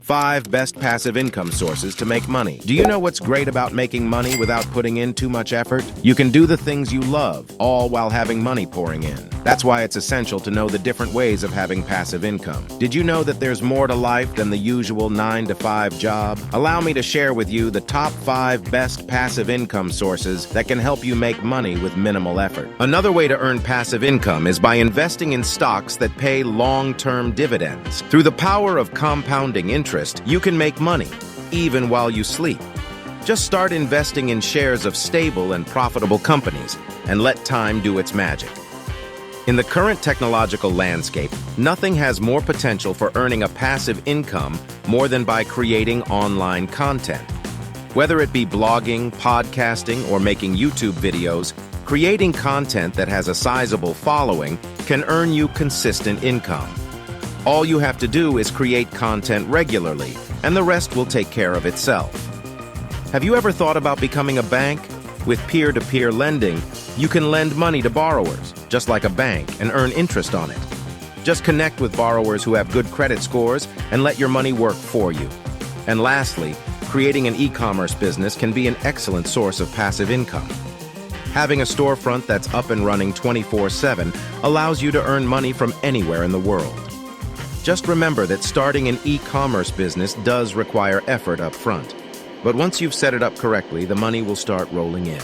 5 best passive income sources to make money. Do you know what's great about making money without putting in too much effort? You can do the things you love, all while having money pouring in. That's why it's essential to know the different ways of having passive income. Did you know that there's more to life than the usual 9-to-5 job? Allow me to share with you the top 5 best passive income sources that can help you make money with minimal effort. Another way to earn passive income is by investing in stocks that pay long-term dividends. Through the power of compounding interest, you can make money, even while you sleep. Just start investing in shares of stable and profitable companies, and let time do its magic. In the current technological landscape, nothing has more potential for earning a passive income more than by creating online content. Whether it be blogging, podcasting, or making YouTube videos, creating content that has a sizable following can earn you consistent income. All you have to do is create content regularly, and the rest will take care of itself. Have you ever thought about becoming a bank? With peer-to-peer lending, you can lend money to borrowers, just like a bank, and earn interest on it. Just connect with borrowers who have good credit scores and let your money work for you. And lastly, creating an e-commerce business can be an excellent source of passive income. Having a storefront that's up and running 24/7 allows you to earn money from anywhere in the world. Just remember that starting an e-commerce business does require effort up front. But once you've set it up correctly, the money will start rolling in.